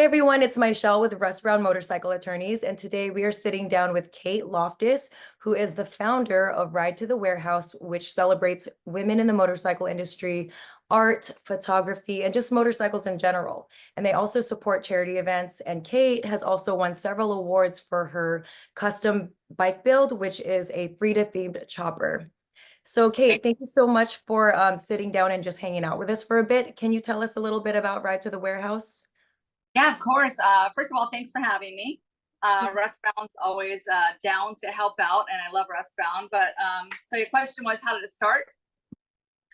Hey everyone, it's Michelle with Russ Motorcycle Attorneys, and today we are sitting down with Kate Loftus, who is the founder of Ride to the Warehouse, which celebrates women in the motorcycle industry, art, photography, and just motorcycles in general. And they also support charity events. And Kate has also won several awards for her custom bike build, which is a Frida-themed chopper. So Kate, thank you so much for sitting down and just hanging out with us for a bit. Can you tell us a little bit about Ride to the Warehouse? Yeah, of course. First of all, thanks for having me. Russ Brown's always down to help out, and I love Russ Brown. But so your question was, how did it start?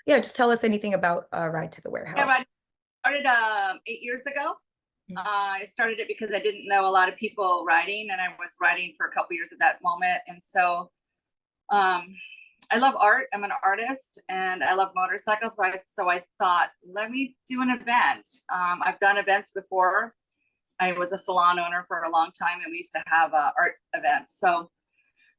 Yeah, just tell us anything about Ride to the Yeah, Warehouse. right. Started 8 years ago. Mhm. I started it because I didn't know a lot of people riding, and I was riding for a couple years at that moment. And so I love art. I'm an artist, and I love motorcycles. So I thought, let me do an event. I've done events before. I was a salon owner for a long time, and we used to have art events. So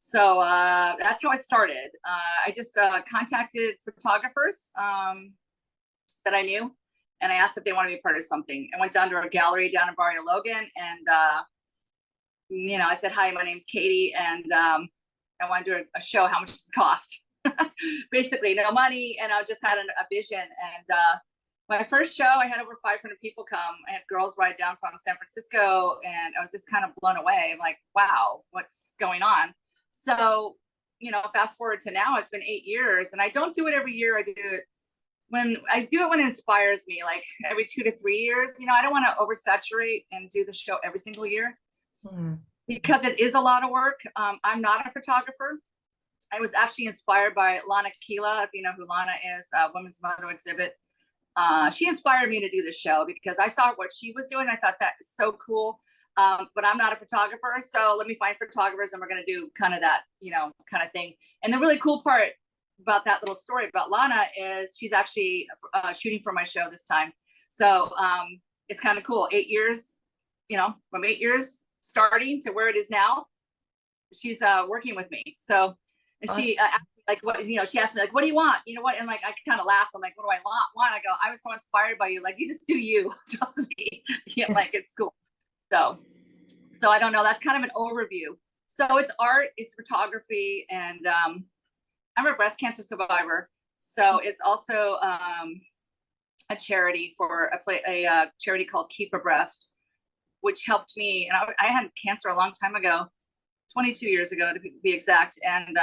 that's how I started. I just contacted photographers that I knew, and I asked if they wanted to be part of something. I went down to a gallery down in Barrio Logan, and I said, "Hi, my name's Katie, and I want to do a show. How much does it cost?" Basically, no money, and I just had a vision. And my first show, I had over 500 people come. I had girls ride down from San Francisco, and I was just kind of blown away. I'm like, wow, what's going on? So, fast forward to now, it's been 8 years, and I don't do it every year. I do it when it inspires me, like every 2 to 3 years. I don't want to oversaturate and do the show every single year because it is a lot of work. I'm not a photographer. I was actually inspired by Lana Kila, if you know who Lana is, Women's Moto Exhibit. She inspired me to do the show because I saw what she was doing. I thought that is so cool. But I'm not a photographer, so let me find photographers, and we're going to do kind of that, kind of thing. And the really cool part about that little story about Lana is she's actually shooting for my show this time. So it's kind of cool. 8 years, from 8 years starting to where it is now, she's working with me. So and Awesome. she asked me, like, what, she asked me, like, what do you want? You know what? And like, I kind of laughed. I'm like, what do I want? I go, I was so inspired by you. Like, you just do you. Trust me. Like, it's cool. So I don't know. That's kind of an overview. So it's art, it's photography, and I'm a breast cancer survivor. So it's also a charity for a charity called Keep a Breast, which helped me. And I had cancer a long time ago, 22 years ago to be exact. And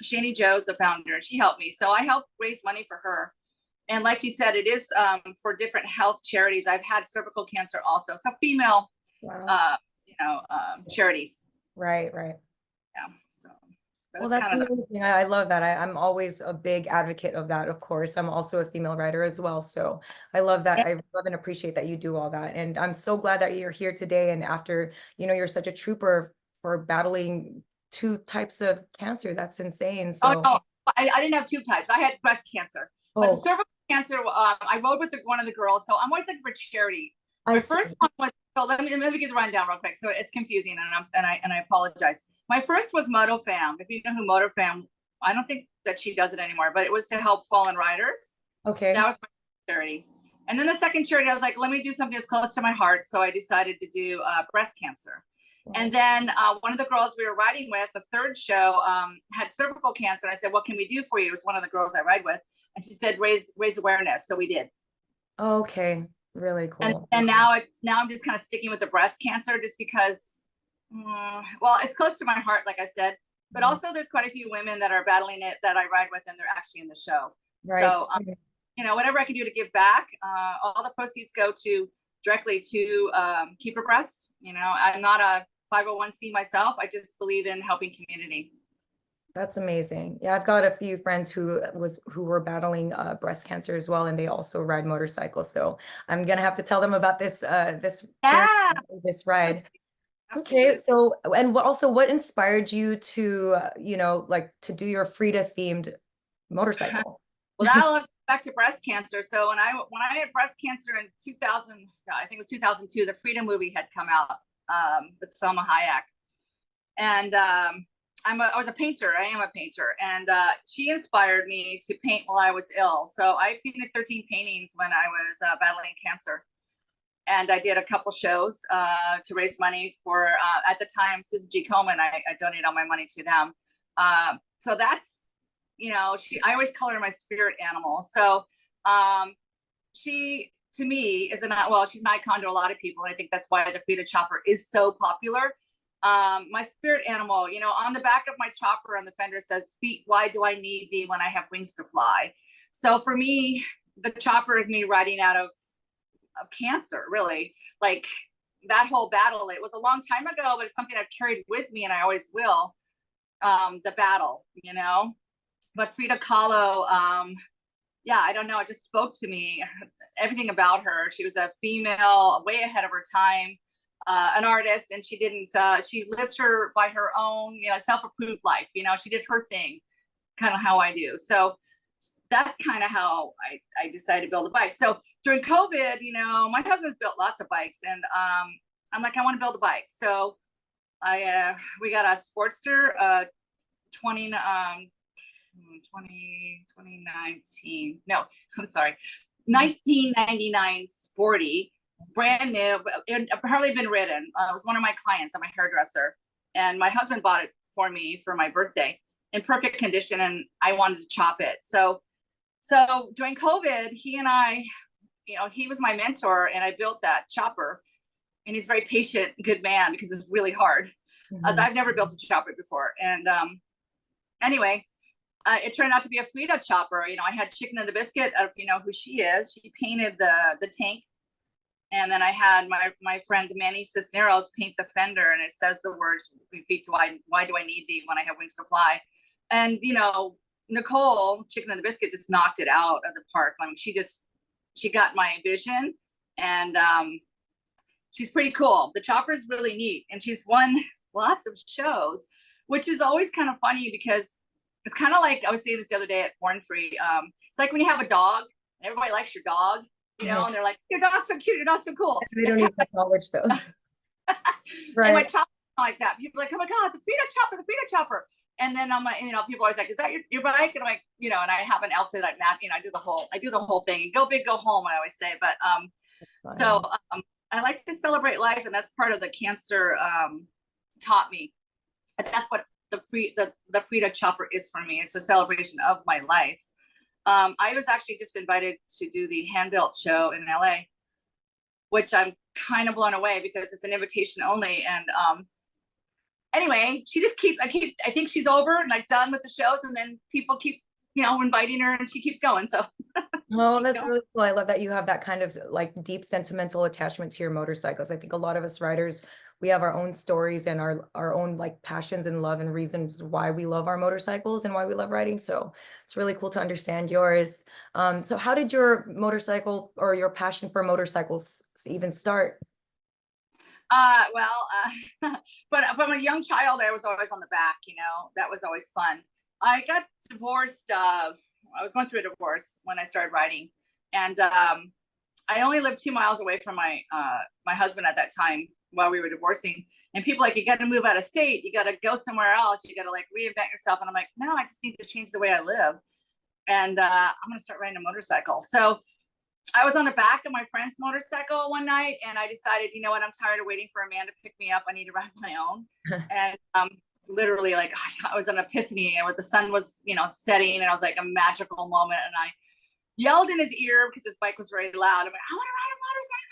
Shani Joe's the founder. She helped me. So I helped raise money for her. And like you said, it is for different health charities. I've had cervical cancer also. So female, Wow. charities. Right. Yeah. So Well, that's that's kind of amazing. I love that. I'm always a big advocate of that, of course. I'm also a female writer as well. So I love that. I love and appreciate that you do all that. And I'm so glad that you're here today. And after, you're such a trooper for battling two types of cancer. That's insane. Oh So, no, I didn't have two types. I had breast cancer, but the oh, cervical cancer. I rode with one of the girls, so I'm always looking for charity. I My see. first one was, so let me get the rundown real quick. So it's confusing, and I apologize. My first was MotoFam. If you know who MotoFam, I don't think that she does it anymore, but it was to help fallen riders. That Okay. was my charity. And then the second charity, I was like, let me do something that's close to my heart. So I decided to do breast cancer. And then one of the girls we were riding with, the third show, had cervical cancer. And I said, what can we do for you? It was one of the girls I ride with. And she said, raise awareness. So we did. Okay. Really And cool. and now I'm just kind of sticking with the breast cancer just because, well, it's close to my heart, like I said. But also there's quite a few women that are battling it that I ride with, and they're actually in the show. Right. So, whatever I can do to give back, all the proceeds go directly to Keep a Breast. I'm not a 501c myself. I just believe in helping community. That's amazing. Yeah, I've got a few friends who were battling breast cancer as well, and they also ride motorcycles. So I'm gonna have to tell them about this charity, Yeah, this ride. absolutely. Okay, so and what inspired you to like to do your Frida-themed motorcycle? Well, that'll look back to breast cancer. So when I had breast cancer in 2000, I think it was 2002, the Freedom movie had come out with Selma Hayek, and I was a painter. I am a painter, and she inspired me to paint while I was ill. So I painted 13 paintings when I was battling cancer, And I did a couple shows to raise money for, at the time, Susan G. Komen. I donated all my money to them. So that's, I always call her my spirit animal. So she, to me, is she's an icon to a lot of people. And I think that's why the Frida chopper is so popular. My spirit animal, on the back of my chopper on the fender says, "Feet, why do I need thee when I have wings to fly?" So for me, the chopper is me riding out of cancer, really. Like that whole battle, it was a long time ago, but it's something I've carried with me and I always will. The battle, but Frida Kahlo, I don't know, it just spoke to me, everything about her. She was a female, way ahead of her time, an artist, and she lived by her own, self-approved life. She did her thing, kind of how I do. So that's kind of how I decided to build a bike. So during COVID, my husband's built lots of bikes, and I'm like, I want to build a bike. So we got a Sportster, 2019. No, I'm sorry. 1999 Sporty, brand new, it hardly been ridden. It was one of my clients. I'm a hairdresser, and my husband bought it for me for my birthday in perfect condition, and I wanted to chop it. So during COVID, he and I, he was my mentor, and I built that chopper. And he's a very patient, good man, because it's really hard, as I've never built a chopper before. And anyway, it turned out to be a Frida chopper. I had Chicken and the Biscuit, if you know who she is. She painted the tank. And then I had my friend Manny Cisneros paint the fender, and it says the words, "Why do I need thee when I have wings to fly?" And, Nicole, Chicken and the Biscuit, just knocked it out of the park. I mean, she got my vision, and she's pretty cool. The chopper is really neat, and she's won lots of shows, which is always kind of funny because it's kind of like, I was saying this the other day at Born Free. It's like when you have a dog, and everybody likes your dog, and they're like, "Your dog's so cute, your dog's so cool." They don't need that knowledge though. Right. And my chopper like that. People are like, "Oh my God, the Frida chopper, the Frida chopper." And then I'm like, people are always like, "Is that your bike?" And I'm like, and I have an outfit like that, I do the whole thing. Go big, go home, I always say. But I like to celebrate life, and that's part of the cancer taught me. And that's what the Frida chopper is for me. It's a celebration of my life. I was actually just invited to do the hand-built show in LA, which I'm kind of blown away because it's an invitation only. And anyway, I think she's over and like done with the shows, and then people keep, inviting her, and she keeps going. So well, that's really cool. I love that you have that kind of like deep sentimental attachment to your motorcycles. I think a lot of us riders, we have our own stories and our own like passions and love and reasons why we love our motorcycles and why we love riding. So it's really cool to understand yours. So how did your motorcycle or your passion for motorcycles even start? But from a young child, I was always on the back, that was always fun. I got divorced. I was going through a divorce when I started riding, and I only lived 2 miles away from my husband at that time while we were divorcing. And people like, "You got to move out of state. You got to go somewhere else. You got to like reinvent yourself." And I'm like, "No, I just need to change the way I live. And I'm going to start riding a motorcycle." So I was on the back of my friend's motorcycle one night, and I decided, you know what, I'm tired of waiting for a man to pick me up. I need to ride my own. And literally, like, I was an epiphany, and the sun was, setting, and I was like a magical moment. And I yelled in his ear because his bike was very loud. I'm like, "I want to ride a motorcycle."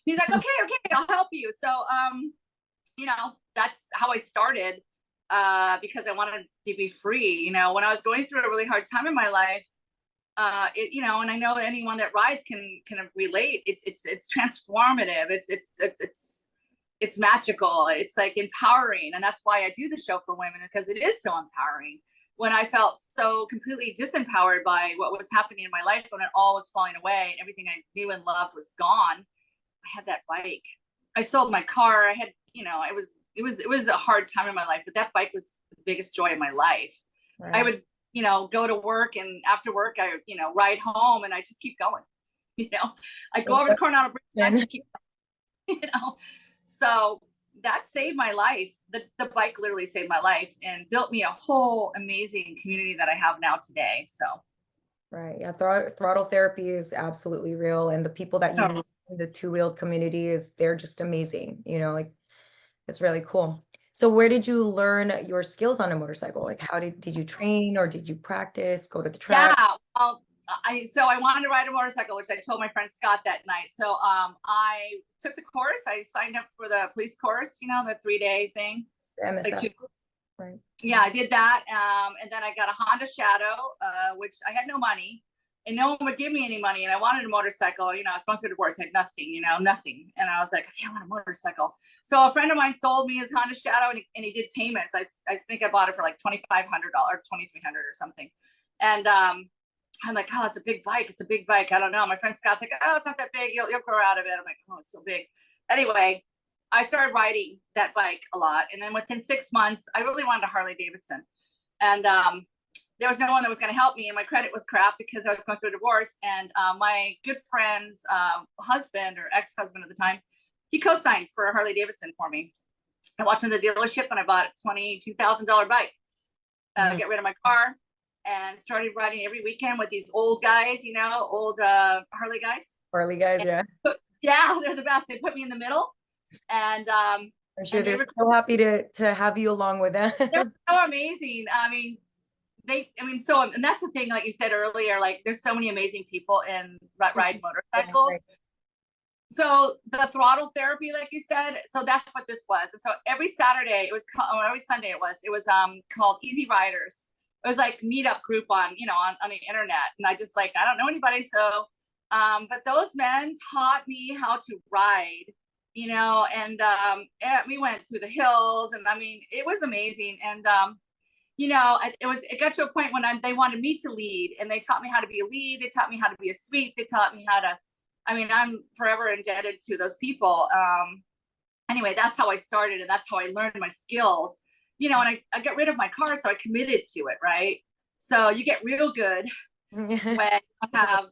He's like, okay, I'll help you. So, that's how I started, because I wanted to be free. When I was going through a really hard time in my life, and I know that anyone that rides can relate. It's transformative. It's magical. It's like empowering. And that's why I do the show for women, because it is so empowering. When I felt so completely disempowered by what was happening in my life, when it all was falling away and everything I knew and loved was gone, I had that bike. I sold my car. I had, it was a hard time in my life, but that bike was the biggest joy of my life. Right. I would, go to work, and after work, I, ride home, and I just keep going. I'd go over the Coronado Bridge, and I just keep going, So that saved my life. The bike literally saved my life and built me a whole amazing community that I have now today. So. Right. Yeah. Throttle therapy is absolutely real. And the people that you meet the two-wheeled community is they're just amazing, you know, like it's really cool. So where did you learn your skills on a motorcycle? Like how did you train or did you practice, go to the track? Yeah. Well, I wanted to ride a motorcycle, which I told my friend Scott that night. So I took the course. I signed up for the police course, you know, the 3-day thing. It's like MSF, two. right? Yeah, I did that. And then I got a Honda Shadow, which I had no money and no one would give me any money. And I wanted a motorcycle. You know, I was going through divorce, I had nothing, you know, nothing. And I was like, I want a motorcycle. So a friend of mine sold me his Honda Shadow and he did payments. I think I bought it for like $2,500, $2,300 or something. And I'm like, oh, it's a big bike. It's a big bike. I don't know. My friend Scott's like, oh, it's not that big. You'll grow out of it. I'm like, oh, it's so big. Anyway, I started riding that bike a lot. And then within 6 months, I really wanted a Harley Davidson. And there was no one that was going to help me. And my credit was crap because I was going through a divorce. And my good friend's husband or ex-husband at the time, he co-signed for a Harley Davidson for me. I walked into the dealership and I bought a $22,000 bike. Get rid of my car and started riding every weekend with these old guys, you know, old Harley guys. Harley guys, yeah. Yeah, they're the best. They put me in the middle. And I'm sure they're so happy to have you along with them. they're so amazing. I mean, and that's the thing, like you said earlier, like there's so many amazing people in ride motorcycles. So the throttle therapy, like you said, so that's what this was. And so every Saturday, every Sunday it was called Easy Riders. It was like meetup group on, you know, on the internet. And I just I don't know anybody. So, but those men taught me how to ride, you know, and we went through the hills and I mean, it was amazing. And, you know, it got to a point when they wanted me to lead and they taught me how to be a lead. They taught me how to be a sweep. They taught me how to, I mean, I'm forever indebted to those people. Anyway, that's how I started and that's how I learned my skills, you know, and I got rid of my car. So I committed to it. Right. So you get real good when you have a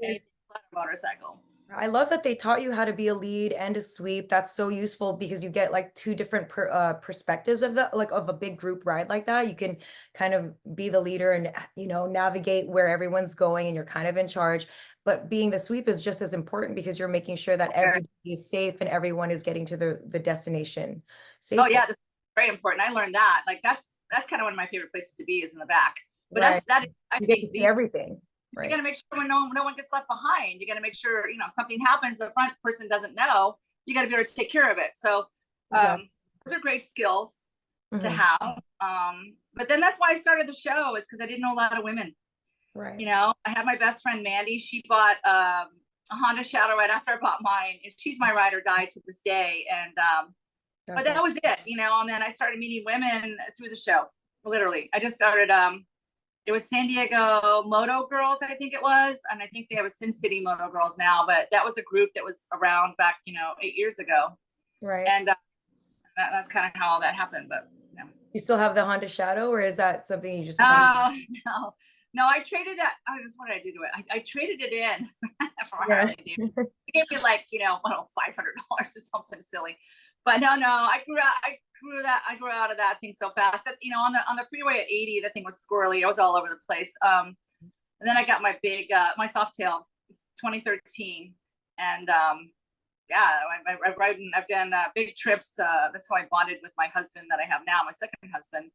motorcycle. I love that they taught you how to be a lead and a sweep. That's so useful because you get like two different perspectives of of a big group ride like that. You can kind of be the leader and, you know, navigate where everyone's going and you're kind of in charge. But being the sweep is just as important because you're making sure that everybody is safe and everyone is getting to the destination safely. Oh yeah, this is very important. I learned that. Like that's kind of one of my favorite places to be is in the back. But right. I you get to see everything. Right. You got to make sure when no one gets left behind. You got to make sure, you know, if something happens, the front person doesn't know, you got to be able to take care of it. So those are great skills to have. But then that's why I started the show is because I didn't know a lot of women. Right. You know, I had my best friend, Mandy. She bought a Honda Shadow right after I bought mine. And she's my ride or die to this day. And, but that was it, you know, and then I started meeting women through the show. Literally. I just started, it was San Diego Moto Girls, I think it was. And I think they have a Sin City Moto Girls now, but that was a group that was around back, you know, 8 years ago. Right. And that's kind of how all that happened. But yeah. You still have the Honda Shadow or is that something you just No, I traded that. What did I do to it? I traded it in for Harley Davidson. It gave me like, you know, $500 or something silly. But no, I grew out of that thing so fast that, you know, on the freeway at 80, the thing was squirrely. I was all over the place. And then I got my big, my Softail 2013. And I've done big trips. That's how I bonded with my husband that I have now, my second husband.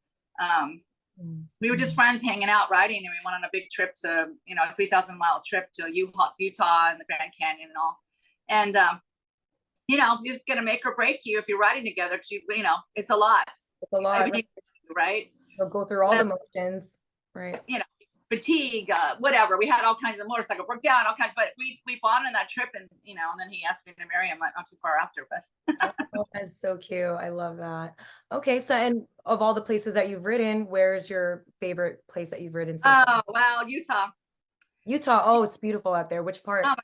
We were just friends hanging out riding and we went on a big trip to, you know, a 3,000-mile trip to Utah and the Grand Canyon and all. And, you know, it's going to make or break you if you're riding together because, you know, it's a lot. It's a lot. Right? You'll go through all the motions. Right. You know, fatigue, whatever. We had all kinds of motorcycle broke down, all kinds, but we bonded on that trip and, you know, and then he asked me to marry him not too far after, but. Oh, that's so cute. I love that. Okay. So, and of all the places that you've ridden, where's your favorite place that you've ridden? So far? Wow. Utah. Oh, it's beautiful out there. Which part? Have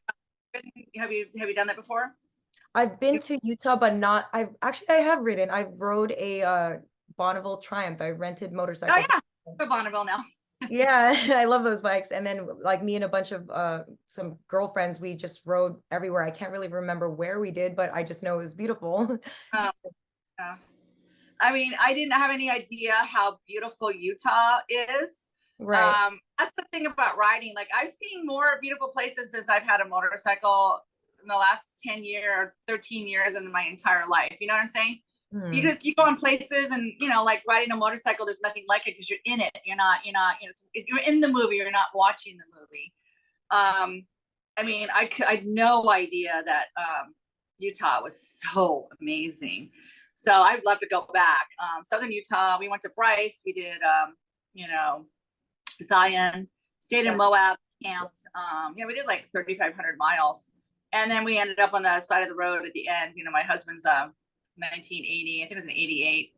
you done that before? I've been to Utah, but not, I have ridden. I rode a Bonneville Triumph. I rented motorcycles. Oh yeah. For Bonneville now. Yeah, I love those bikes. And then like me and a bunch of some girlfriends, we just rode everywhere. I can't really remember where we did, but I just know it was beautiful. I mean, I didn't have any idea how beautiful Utah is. Right. That's the thing about riding. Like I've seen more beautiful places since I've had a motorcycle in the last 10 years, 13 years in my entire life. You know what I'm saying? Hmm. You go in places and, you know, like riding a motorcycle, there's nothing like it because you're in it. You're not, you know, you're in the movie, you're not watching the movie. I mean, I had no idea that Utah was so amazing. So I'd love to go back. Southern Utah, we went to Bryce, we did, you know, Zion, stayed in Moab, camped. Yeah, we did like 3,500 miles. And then we ended up on the side of the road at the end. You know, my husband's 1980, I think it was an 88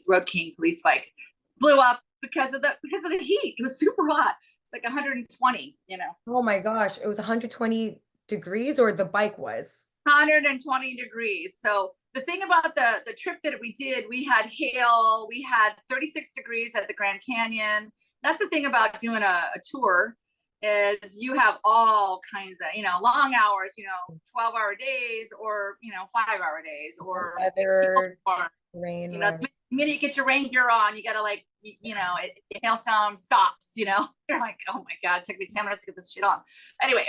Road King police bike blew up because of the heat. It was super hot. It's like 120, you know. Oh my gosh, it was 120 degrees, or the bike was? 120 degrees. So the thing about the trip that we did, we had hail, we had 36 degrees at the Grand Canyon. That's the thing about doing a tour, is you have all kinds of, you know, long hours, you know, 12-hour days, or, you know, 5-hour days, or Weather, or, rain, you know, right. the minute you get your rain gear on, you gotta like, you know, it hailstorm stops, you know. You're like, oh my God, it took me 10 minutes to get this shit on. Anyway,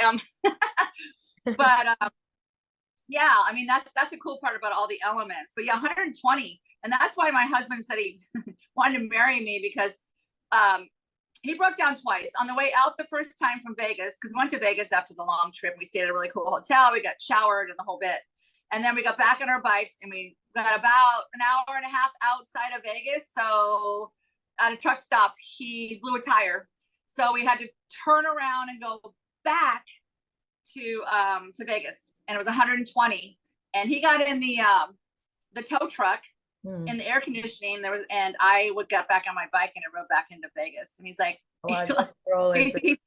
but yeah, I mean, that's a cool part about all the elements. But yeah, 120. And that's why my husband said he wanted to marry me, because he broke down twice. On the way out the first time from Vegas, because we went to Vegas after the long trip. We stayed at a really cool hotel. We got showered and the whole bit. And then we got back on our bikes and we got about an hour and a half outside of Vegas. So at a truck stop, he blew a tire. So we had to turn around and go back to Vegas, and it was 120. And he got in the tow truck in the air conditioning. And I would get back on my bike and I rode back into Vegas. And he's like, he said,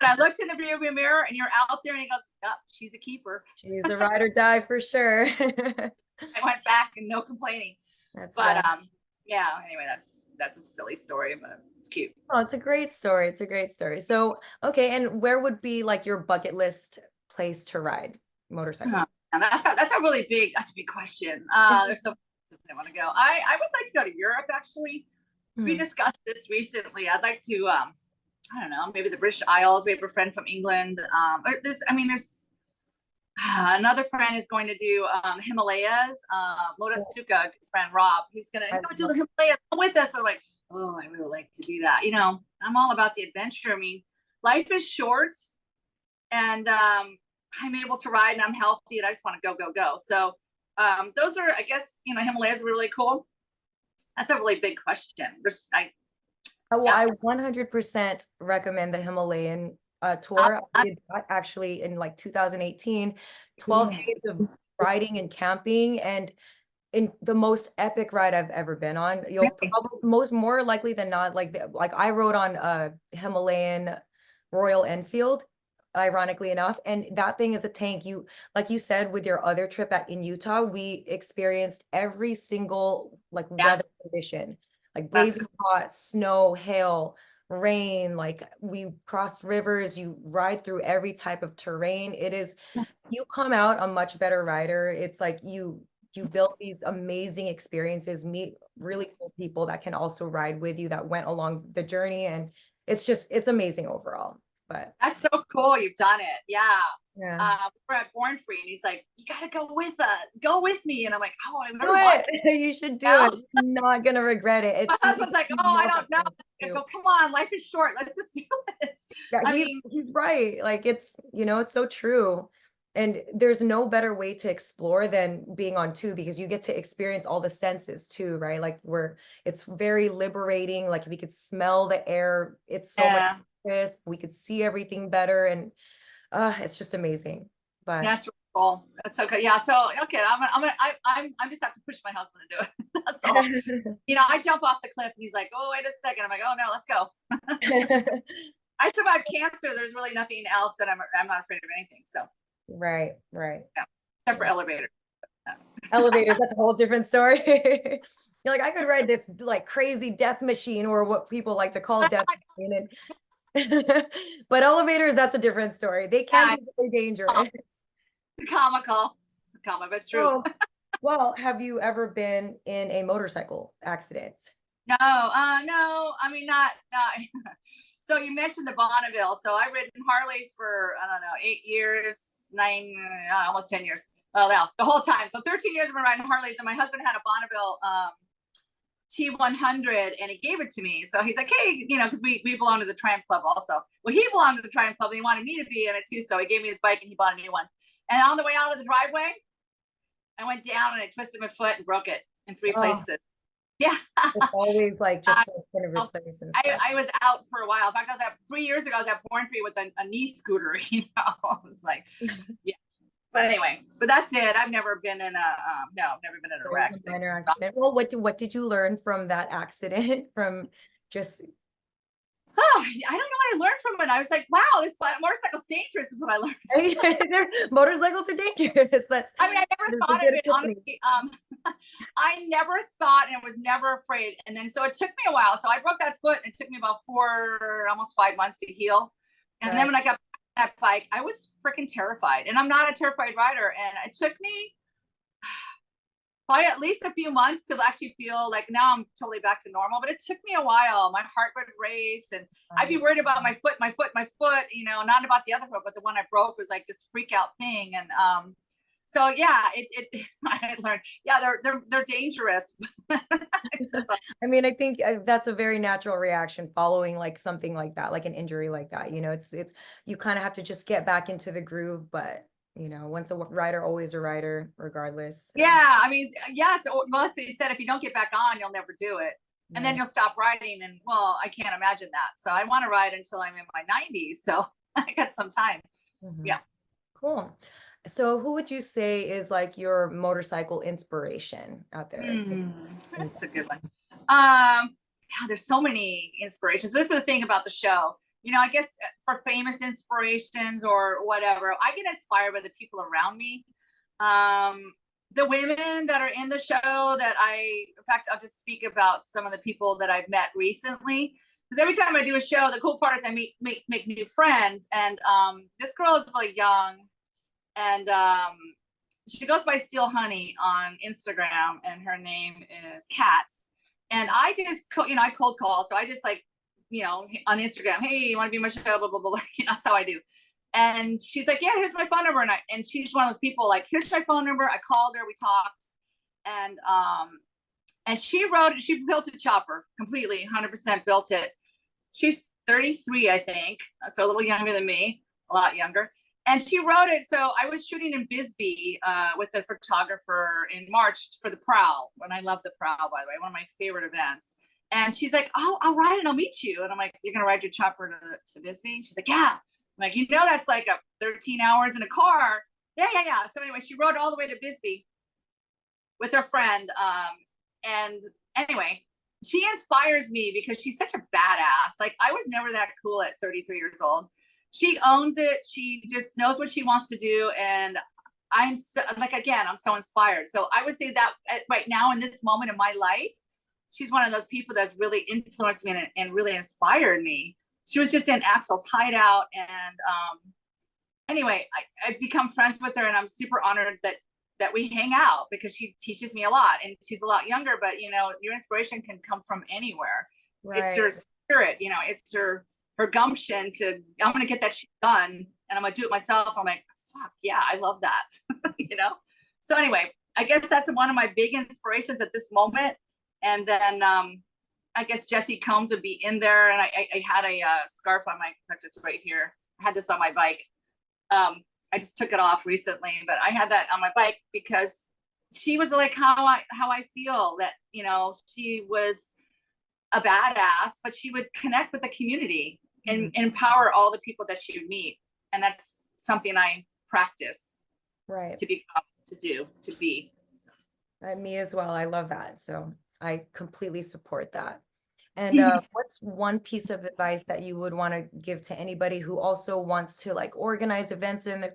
I looked in the rearview mirror and you're out there. And he goes, oh, she's a keeper. She's a ride or die for sure. I went back and no complaining. That's but right. Yeah, anyway, that's a silly story, but it's cute. Oh, it's a great story. It's a great story. So, okay, and where would be like your bucket list place to ride motorcycles? And that's a really big, that's a big question. There's so places I want to go. I would like to go to Europe, actually. We discussed this recently. I'd like to, I don't know, maybe the British Isles. We have a friend from England. There's another friend is going to do Himalayas. Suka, his friend Rob, he's gonna go do the Himalayas with us. I'm like, oh, I really like to do that. You know, I'm all about the adventure. I mean, life is short, and I'm able to ride, and I'm healthy, and I just want to go. So those are, I guess, you know, Himalayas are really cool. That's a really big question. I 100% recommend the Himalayan tour. I did that actually in like 2018, 12 days of riding and camping, and in the most epic ride I've ever been on. You'll probably more likely than not, like I rode on a Himalayan Royal Enfield, ironically enough, and that thing is a tank. You, like you said, with your other trip in Utah, we experienced every single like weather condition, like blazing hot, snow, hail, rain, like we crossed rivers. You ride through every type of terrain. You come out a much better rider. It's like you build these amazing experiences, meet really cool people that can also ride with you, that went along the journey, and it's amazing overall. But that's so cool. You've done it. Yeah. Yeah. We're at Born Free, and he's like, you got to go with me. And I'm like, oh, I really want to. You should do it. You're not going to regret it. My husband's like, oh, I don't know. I go, come on, life is short. Let's just do it. Yeah, he's right. Like it's so true. And there's no better way to explore than being on two, because you get to experience all the senses too, right? Like it's very liberating. Like we could smell the air. It's so much crisp. We could see everything better, and it's just amazing. But that's really cool. That's okay. Yeah. So okay, I'm just have to push my husband to do it. That's all. You know, I jump off the cliff, and he's like, oh, wait a second. I'm like, oh no, let's go. I survived cancer. There's really nothing else that I'm not afraid of anything. So. Right. Yeah. Except for elevators. Elevators, that's a whole different story. You're like, I could ride this like crazy death machine, or what people like to call death machine. But elevators, that's a different story. They can be very dangerous. It's comical. It's comical, but it's true. Oh, well, have you ever been in a motorcycle accident? No, no. I mean, not. So you mentioned the Bonneville. So I've ridden Harleys for, I don't know, 8 years, almost 10 years. well, no, the whole time. So 13 years I've been riding Harleys, and my husband had a Bonneville T100, and he gave it to me. So he's like, hey, you know, because we belong to the Triumph Club also. Well, he belonged to the Triumph Club, and he wanted me to be in it too. So he gave me his bike, and he bought a new one. And on the way out of the driveway, I went down and I twisted my foot and broke it in 3 places. Yeah. It's always like just kind of replace and stuff. I was out for a while. In fact, I was at 3 years ago, I was at Born Free with a knee scooter, you know. I was like, yeah. But anyway, but that's it. I've never been in a no, never been in a wreck. Minor accident. Well, what did you learn from that accident? From just Oh, I don't know what I learned from it. I was like, wow, this motorcycle's dangerous is what I learned. motorcycles are dangerous. That's I mean, I never thought of it, honestly. I never thought, and I was never afraid. And then so it took me a while. So I broke that foot, and it took me about almost 5 months to heal. And then when I got that bike, I was freaking terrified. And I'm not a terrified rider. And it took me probably at least a few months to actually feel like now I'm totally back to normal. But it took me a while. My heart would race, and I'd be worried about my foot, you know, not about the other foot, but the one I broke was like this freak out thing. And so yeah, I learned, yeah, they're dangerous. I mean, I think that's a very natural reaction following like something like that, like an injury like that. You know, it's you kind of have to just get back into the groove, but you know, once a rider, always a rider, regardless. Yeah, I mean, yes. Melissa said if you don't get back on, you'll never do it, and then you'll stop riding. And well, I can't imagine that. So I want to ride until I'm in my 90s. So I got some time. Yeah. Cool. So who would you say is like your motorcycle inspiration out there? That's a good one. God, there's so many inspirations. This is the thing about the show. You know, I guess for famous inspirations or whatever, I get inspired by the people around me. The women that are in the show in fact, I'll just speak about some of the people that I've met recently. Because every time I do a show, the cool part is I make new friends. And this girl is really young. And she goes by Steel Honey on Instagram, and her name is Kat. And I just, you know, I cold call. So I just like, you know, on Instagram, hey, you want to be my show, blah, blah, blah, blah. That's how I do. And she's like, yeah, here's my phone number. And she's one of those people like, here's my phone number. I called her, we talked. And she built a chopper completely, 100% built it. She's 33, I think. So a little younger than me, a lot younger. And she wrote it. So I was shooting in Bisbee with a photographer in March for the Prowl. And I love the Prowl, by the way, one of my favorite events. And she's like, oh, I'll ride it. I'll meet you. And I'm like, you're going to ride your chopper to Bisbee? And she's like, yeah. I'm like, you know, that's like 13 hours in a car. Yeah. So anyway, she rode all the way to Bisbee with her friend. And anyway, she inspires me because she's such a badass. Like, I was never that cool at 33 years old. She owns it. She just knows what she wants to do. And I'm so, like, again, I'm so inspired. So I would say that right now in this moment in my life, she's one of those people that's really influenced me and really inspired me. She was just in Axel's Hideout. And anyway, I've become friends with her, and I'm super honored that we hang out because she teaches me a lot, and she's a lot younger, but you know, your inspiration can come from anywhere. Right. It's her spirit, you know, it's her gumption I'm going to get that shit done, and I'm going to do it myself. I'm like, fuck yeah, I love that. You know? So anyway, I guess that's one of my big inspirations at this moment. And then I guess Jesse Combs would be in there. And I had a scarf on my, it's right here. I had this on my bike. I just took it off recently, but I had that on my bike because she was like how I feel, that, you know, she was a badass, but she would connect with the community and empower all the people that she would meet. And that's something I practice to become, to be. So. Me as well. I love that. So I completely support that. And what's one piece of advice that you would want to give to anybody who also wants to like organize events in their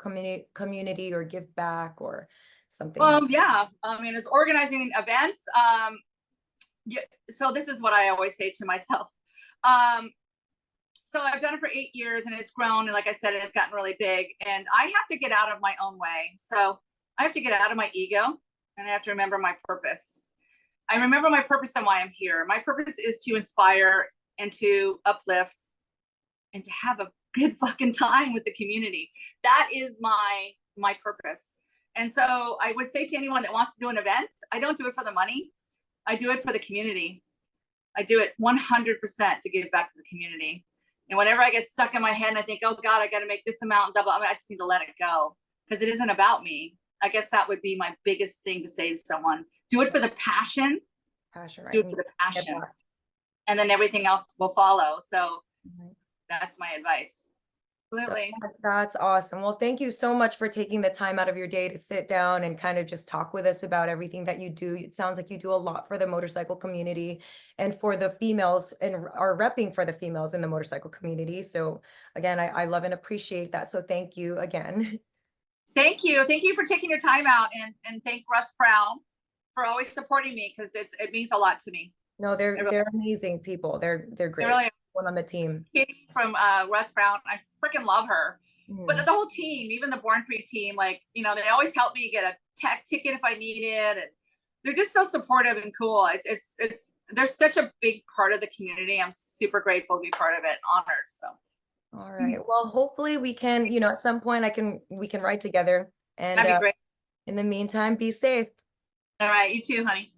community or give back or something? Yeah, I mean, it's organizing events. Yeah, so this is what I always say to myself. So I've done it for 8 years, and it's grown, and like I said, it's gotten really big, and I have to get out of my own way. So I have to get out of my ego, and I have to remember my purpose. I remember my purpose and why I'm here. My purpose is to inspire and to uplift and to have a good fucking time with the community. That is my purpose. And so I would say to anyone that wants to do an event, I don't do it for the money. I do it for the community. I do it 100% to give back to the community. And whenever I get stuck in my head and I think, oh God, I got to make this amount and double, I just need to let it go because it isn't about me. I guess that would be my biggest thing to say to someone. Do it for the passion. Passion, Do right? it for the passion. And then everything else will follow. So that's my advice. Absolutely. So that's awesome. Well, thank you so much for taking the time out of your day to sit down and kind of just talk with us about everything that you do. It sounds like you do a lot for the motorcycle community and for the females and are repping for the females in the motorcycle community. So again, I love and appreciate that. So thank you again. Thank you. Thank you for taking your time out, and thank Russ Brown for always supporting me because it means a lot to me. No, they're amazing people. They're great. Really, one on the team. Katie from Russ Brown, I freaking love her. But the whole team, even the Born Free team, like, you know, they always help me get a tech ticket if I need it, and they're just so supportive and cool. It's they're such a big part of the community. I'm super grateful to be part of it. Honored. So. All right. Well, hopefully we can, you know, at some point we can ride together. And that'd be great. in the meantime, be safe. All right. You too, honey.